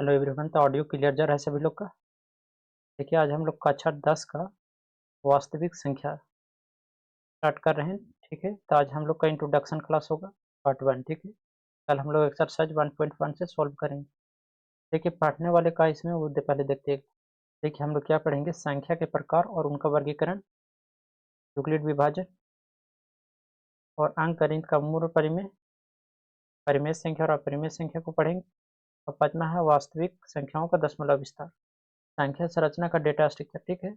Hello everyone. तो audio clear जा रहा है सभी लोग का? देखिए, आज हम लोग कक्षा 10 का वास्तविक संख्या स्टार्ट कर रहे हैं। ठीक है, तो आज हम लोग का इंट्रोडक्शन क्लास होगा, पार्ट 1। ठीक है, कल हम लोग एक्सरसाइज 1.1 से सॉल्व करेंगे। देखिए, पढ़ने वाले का इसमें वो पहले देखते हैं। देखिए, हम लोग क्या पढ़ेंगे, संख्या के प्रकार और उनका वर्गीकरण, यूक्लिड विभाजन और अंक गणित का मूल परिमेय, परिमेय संख्या और अपरिमेय संख्या को पढ़ेंगे। और पांचवा है वास्तविक संख्याओं का दशमलव विस्तार, संख्या संरचना का डेटा स्ट्रक्चर। ठीक है,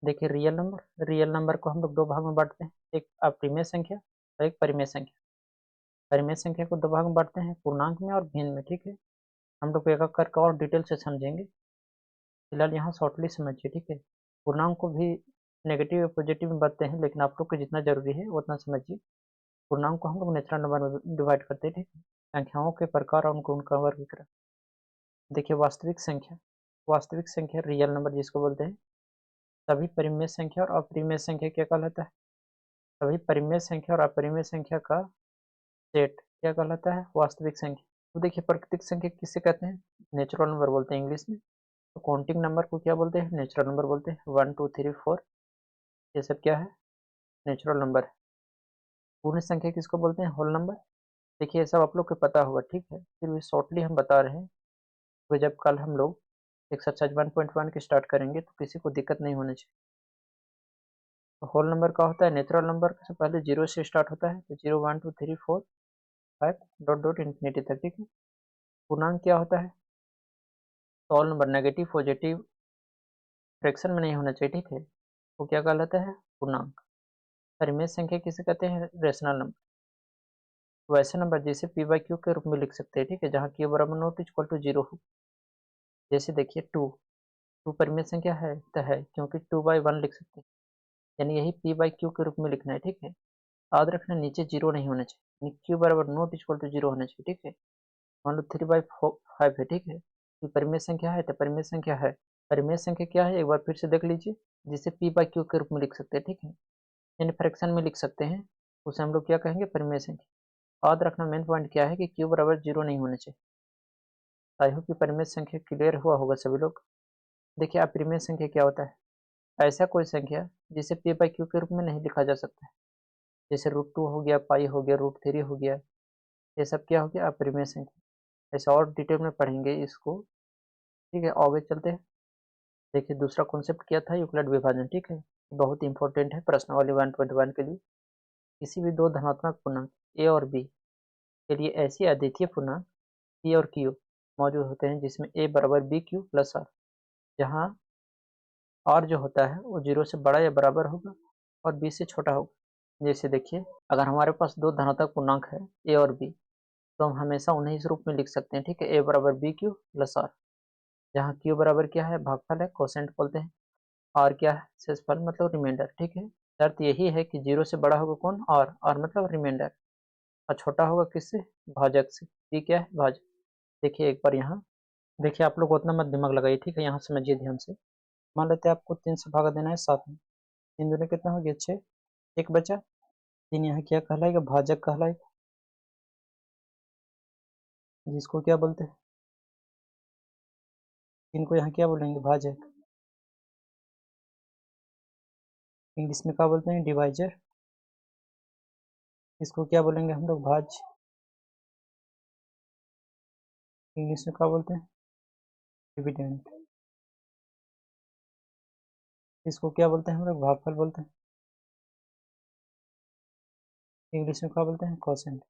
देखिए, रियल नंबर को हम लोग दो भाग में बांटते हैं, एक अपरिमेय संख्या और एक परिमेय संख्या। परिमेय संख्या को दो भाग में बांटते हैं, पूर्णांक में और भिन्न में। ठीक है, हम लोग एक एक करके और डिटेल से समझेंगे, फिलहाल यहाँ शॉर्टली समझिए। ठीक है, पूर्णांक को भी नेगेटिव या पॉजिटिव में बांटते हैं, लेकिन आप लोग को जितना जरूरी है उतना समझिए। पूर्णांक को हम लोग नेचुरल नंबर में डिवाइड करते हैं। ठीक है, संख्याओं के प्रकार और उनका वर्गीकरण। देखिए, वास्तविक संख्या रियल नंबर जिसको बोलते हैं। सभी परिमेय संख्या और अपरिमेय संख्या क्या कहलाता है? सभी परिमेय संख्या और अपरिमेय संख्या का सेट क्या कहलाता है? वास्तविक संख्या। तो देखिए, प्राकृतिक संख्या किसे कहते हैं? नेचुरल नंबर बोलते हैं इंग्लिश में। तो काउंटिंग नंबर को क्या बोलते हैं? नेचुरल नंबर बोलते हैं। 1 2 3 4 ये सब क्या है? नेचुरल नंबर है। पूर्ण संख्या किसको बोलते हैं? Whole number. देखिए, ये सब आप लोग को पता होगा। ठीक है, फिर भी शॉर्टली हम बता रहे हैं, तो जब कल हम लोग एक्सरसाइज 1.1 के स्टार्ट करेंगे तो किसी को दिक्कत नहीं होनी चाहिए। तो होल नंबर का होता है, नेचुरल नंबर से पहले 0 से स्टार्ट होता है, तो 0 1 2 3 4 5 डॉट डॉट इन्फिनिटी तक। ठीक है, पूर्णांक क्या होता है? Whole number negative positive fraction में नहीं होना चाहिए। ठीक है, वो क्या कहलाता है? पूर्णांक। परिमेय संख्या किसे कहते हैं? Rational number. वैसे नंबर जिसे पी बाई क्यू के रूप में लिख सकते हैं। ठीक है, जहाँ क्यू बराबर नॉट इक्वल टू 0 हो। जैसे देखिए, टू परिमेय संख्या है तो है, क्योंकि 2/1 लिख सकते हैं, यानी यही पी बाई क्यू के रूप में लिखना है। ठीक है, याद रखना नीचे 0 नहीं होना चाहिए, क्यू बराबर नॉट इक्वल टू 0 होना चाहिए। ठीक है, मान लो 3/5 है। ठीक है, तो परिमेय संख्या है तो परिमेय संख्या है। परिमेय संख्या क्या है, एक बार फिर से देख लीजिए, जिसे पी बाई क्यू के रूप में लिख सकते हैं। ठीक है, यानी फ्रैक्शन में लिख सकते हैं, उसे हम लोग क्या कहेंगे? परिमेय संख्या। याद रखना मेन पॉइंट क्या है कि क्यू बराबर 0 नहीं होना चाहिए। आई होप कि परिमेय संख्या क्लियर हुआ होगा सभी लोग। देखिए, अपरिमेय संख्या क्या होता है? ऐसा कोई संख्या जिसे पी बाई क्यू के रूप में नहीं लिखा जा सकता है, जैसे √2 हो गया, पाई हो गया, √3 हो गया, ये सब क्या हो गया? अपरिमेय संख्या। ऐसा और डिटेल में पढ़ेंगे इसको। ठीक है, आगे चलते हैं। देखिए, दूसरा कॉन्सेप्ट क्या था? यूक्लिड विभाजन। ठीक है, बहुत इंपॉर्टेंट है प्रश्नावली 1.1 के लिए। किसी भी दो धनात्मक पूर्णांक ए और बी के लिए ऐसी अद्वितीय पूर्णांक पी और क्यू मौजूद होते हैं जिसमें ए बराबर बी क्यू प्लस आर, जहाँ आर जो होता है वो 0 से बड़ा या बराबर होगा और बी से छोटा होगा। जैसे देखिए, अगर हमारे पास दो धनात्मक पूर्णांक है ए और बी, तो हम हमेशा उन्हें इस रूप में लिख सकते हैं। ठीक है, ए बराबर बी क्यू प्लस आर, जहाँ क्यू बराबर क्या है? भागफल है, कोसेंट बोलते हैं। आर क्या है? शेषफल मतलब रिमाइंडर। ठीक है, शर्त यही है कि 0 से बड़ा होगा कौन? आर मतलब रिमाइंडर, और छोटा होगा किससे? भाजक से। बी क्या है? भाजक। देखिए एक बार यहाँ, देखिए आप लोग उतना मत दिमाग लगाइए। ठीक है, यहाँ समझिए ध्यान से। मान लेते हैं आपको 3 से भागा देना है 7 में, 3 दूनी कितना हो गया? 6। एक बचा 3, यहाँ क्या कहलाएगा? भाजक कहलाएगा, जिसको क्या बोलते हैं? इनको यहाँ क्या बोलेंगे? भाजक। इंग्लिश में क्या बोलते हैं? डिवाइजर। इसको क्या बोलेंगे हम लोग? भाज्य। इंग्लिश में क्या बोलते हैं? डिविडेंड। इसको क्या बोलते हैं हम लोग? भागफल बोलते हैं। इंग्लिश में क्या बोलते हैं? कोसेंट।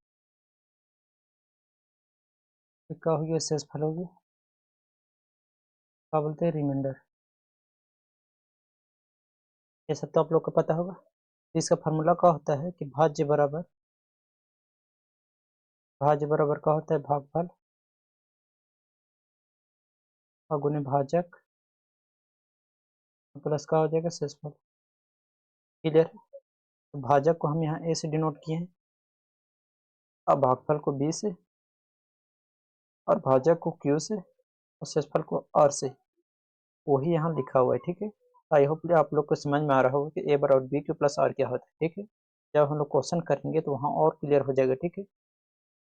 क्या हो गया? शेषफल हो गया, क्या बोलते हैं? रिमाइंडर। ये सब तो आप लोग को पता होगा। इसका फार्मूला क्या होता है कि भाज्य बराबर क्या होता है? भागफल और गुने भाजक प्लस का हो जाएगा शेषफल। क्लियर है? तो भाजक को हम यहाँ ए से डिनोट किए हैं, अब भागफल को बी से, और भाजक को क्यू से, और शेषफल को आर से। वही यहाँ लिखा हुआ है। ठीक है, आई होप आप लोग को समझ में आ रहा होगा कि ए बराबर बी क्यू प्लस आर क्या होता है। ठीक है, जब हम लोग क्वेश्चन करेंगे तो वहाँ और क्लियर हो जाएगा। ठीक है,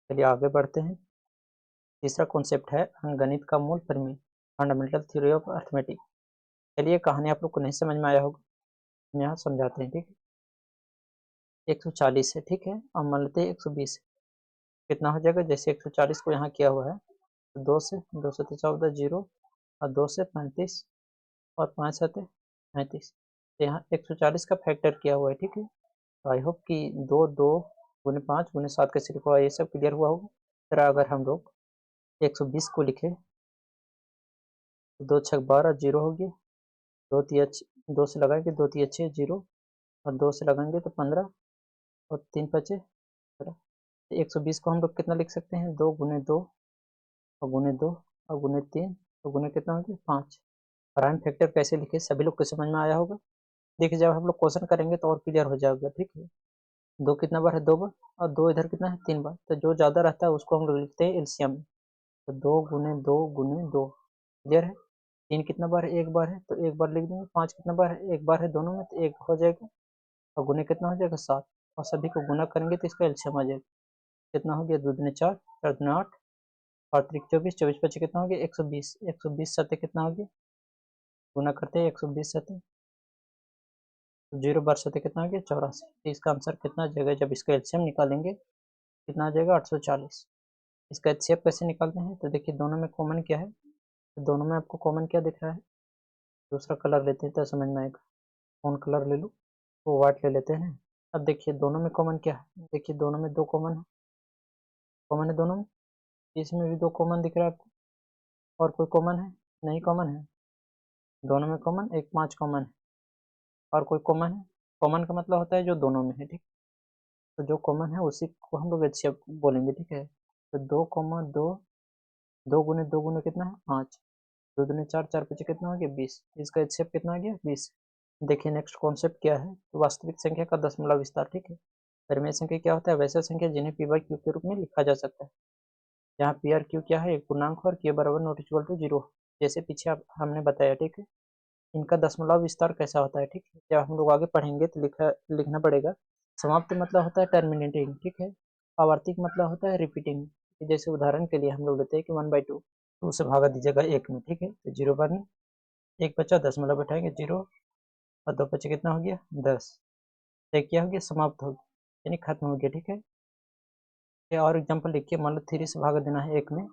चलिए आगे बढ़ते हैं। तीसरा कॉन्सेप्ट है गणित का मूल परिमेय, फंडामेंटल थ्योरी ऑफ अर्थमेटिक। चलिए कहानी आप लोग को नहीं समझ में आया होगा, हम यहाँ समझाते हैं, ठीक है। 140 है, ठीक है, और मान लेते हैं 120 कितना हो जाएगा। जैसे 140 को यहाँ किया हुआ है तो 2 से 14 जीरो, और 2 से 35, और 5 7 35, तो यहाँ 140 का फैक्टर किया हुआ है, ठीक है। तो आई होप कि 2 2 गुने 5 गुने 7 का सिर्फ हुआ, ये सब क्लियर हुआ होगा। तरह अगर हम लोग 120 को लिखे तो 2 6 12 जीरो हो गया, 2 से लगाएंगे 2 3 6 जीरो, और 2 से लगाएंगे तो 15, और 3 5 15। 120 को हम लोग कितना लिख सकते हैं, 2 गुने 2 और गुने 2 और गुने 3 तो गुने कितना हो गया 5। प्राइम फैक्टर कैसे लिखे सभी लोग को समझ में आया होगा। देखिए जब हम लोग क्वेश्चन करेंगे तो और क्लियर हो जाएगा, ठीक है। 2 कितना बार है, 2 बार, और 2 इधर कितना है, 3 बार, तो जो ज़्यादा रहता है उसको हम लोग लिखते हैं एलसीएम में। तो 2 गुने 2 गुने 2, क्लियर है। 3 कितना बार है, 1 बार है, तो 1 बार लिख देंगे। 5 कितना बार है, 1 बार है दोनों में, तो 1 हो जाएगा, और गुने कितना हो जाएगा 7, और सभी को गुना करेंगे तो इसका एलसीएम आ जाएगा। कितना हो गया, 2 दूनी 4, 4 दूनी 8, और 3 24, 24 25 कितना हो गया 120, 120 सत्य कितना हो गया, गुना करते हैं 120 सत्य, तो 0 बार सत्य कितना हो गया 84। तो इसका आंसर कितना आ जाएगा, जब इसका एलसीएम निकालेंगे कितना आ जाएगा 840। इसका एचसीएफ कैसे निकालते हैं, तो देखिए दोनों में कॉमन क्या है, तो दोनों में आपको कॉमन क्या दिख रहा है। दूसरा कलर लेते हैं तो समझ में आएगा, कौन कलर ले लूँ, वो व्हाइट ले लेते हैं। अब देखिए दोनों में कॉमन क्या है, देखिए दोनों में 2 कॉमन है, कॉमन है दोनों में, इसमें भी 2 कॉमन दिख रहा है आपको, और कोई कॉमन है नहीं, कॉमन है दोनों में कॉमन, एक 5 कॉमन है, और कोई कॉमन है। कॉमन का मतलब होता है जो दोनों में है, ठीक। तो जो कॉमन है उसी को हम लोग एचसीएफ बोलेंगे, ठीक है। तो 2 2 गुने 2 गुने कितना है 5, 2 दूनी 4, 4 पीछे कितना हो गया 20, इसका एचसीएफ कितना आ गया 20। देखिए नेक्स्ट कॉन्सेप्ट क्या है, तो वास्तविक संख्या का दशमलव विस्तार, ठीक है। परिमेय संख्या क्या होता है, वैसा संख्या जिन्हें पी बाई क्यू के रूप में लिखा जा सकता है, जहाँ पी आर क्यू क्या है, एक पूर्णांक और क्यू बराबर नॉट इक्वल टू 0, जैसे पीछे हमने बताया, ठीक है। इनका दशमलव विस्तार कैसा होता है, ठीक है, जब हम लोग आगे पढ़ेंगे तो लिखना पड़ेगा। समाप्त मतलब होता है टर्मिनेटिंग, ठीक है। आवर्तिक मतलब होता है रिपीटिंग। जैसे उदाहरण के लिए हम लोग लेते हैं कि 1/2, तो उसे भागा दीजिएगा 1 में, ठीक है, तो 0 बने, 1 बचा, दशमलव बैठाएंगे 0, और 2 बचे कितना हो गया 10, तो क्या हो गया समाप्त हो गया, यानी खत्म हो गया, ठीक है। और एग्जाम्पल लिखिए, मान लो 3 से भागा देना है 1 में,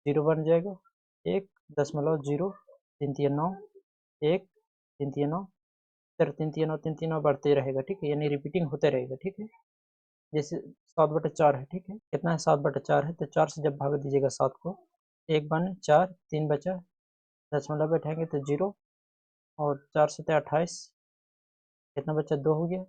0 बन जाएगा, 1 दशमलव 0 3 3 9, 1 3 3 9, 3 3 9 3 3 9 बढ़ते रहेगा, ठीक है, यानी रिपीटिंग होते रहेगा, ठीक है। जैसे 7/4 है, ठीक है, कितना है 7/4 है, तो 4 से जब भाग दीजिएगा 7 को, 1 बने 4, 3 बचा, दशमलव बैठाएंगे तो 0, और 4 7 28, कितना बचा 2 हो गया,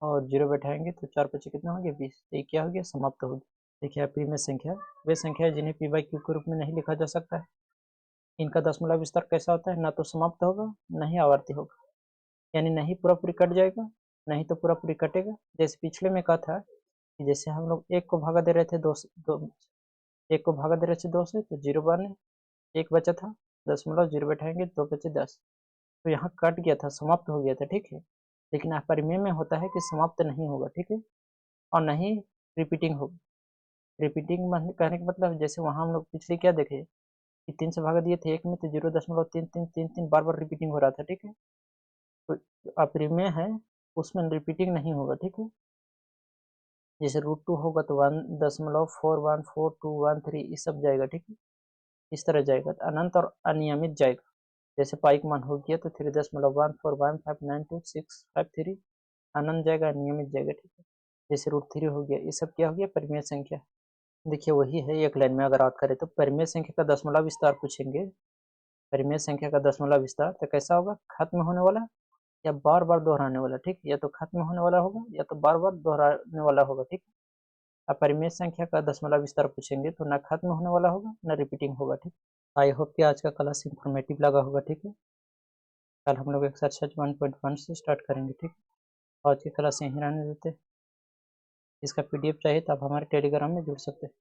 और 0 बैठाएंगे तो 4 बचे कितना हो गया 20, तो ये क्या हो गया समाप्त हो गया। देखिए पी में संख्या वे संख्या है जिन्हें पी बाई क्यू के रूप में नहीं लिखा जा सकता है। इनका दशमलव विस्तार कैसा होता है, ना तो समाप्त होगा ना ही आवर्ती होगा, यानी नहीं पूरा पूरी कट जाएगा नहीं तो पूरा पूरी कटेगा। जैसे पिछले में कहा था कि जैसे हम लोग 1 को भागा दे रहे थे 2 से, 1 को भागा दे रहे थे 2 से, तो 0 बने, 1 बचा था, दशमलव 0 बैठाएंगे 2 बचे 10, तो यहाँ कट गया था, समाप्त हो गया था, ठीक है। लेकिन परिमेय में होता है कि समाप्त नहीं होगा, ठीक है, और नहीं रिपीटिंग होगा। रिपीटिंग कहने का मतलब जैसे वहाँ हम लोग पिछले क्या देखे कि 3 से भागा दिए थे 1 में, तो 0.3333 बार बार रिपीटिंग हो रहा था, ठीक है। तो अपरिमेय है उसमें रिपीटिंग नहीं होगा, ठीक है। जैसे √2 होगा तो 1.41421 ये सब जाएगा, ठीक है, इस तरह जाएगा, तो अनंत और अनियमित जाएगा। जैसे पाई का मान हो गया तो 3.141592653 अनंत जाएगा, अनियमित जाएगा, ठीक है। जैसे √3 हो गया, ये सब क्या हो गया परिमेय संख्या। देखिए वही है, एक लाइन में अगर बात करें तो परिमेय संख्या का दशमलव विस्तार पूछेंगे, परिमेय संख्या का दशमलव विस्तार तो कैसा होगा, खत्म होने वाला या बार बार दोहराने वाला, ठीक, या तो खत्म होने वाला होगा या तो बार बार दोहराने वाला होगा, ठीक। अब परिमेय संख्या का दशमलव विस्तार पूछेंगे तो ना खत्म होने वाला होगा ना रिपीटिंग होगा, ठीक। आई होप कि आज का क्लास इंफॉर्मेटिव लगा होगा, ठीक है। कल हम लोग एक्सरसाइज 1.1 से स्टार्ट करेंगे, ठीक। आज की क्लास यहीं रहने देते, इसका पीडीएफ चाहिए तो आप हमारे टेलीग्राम में जुड़ सकते हैं।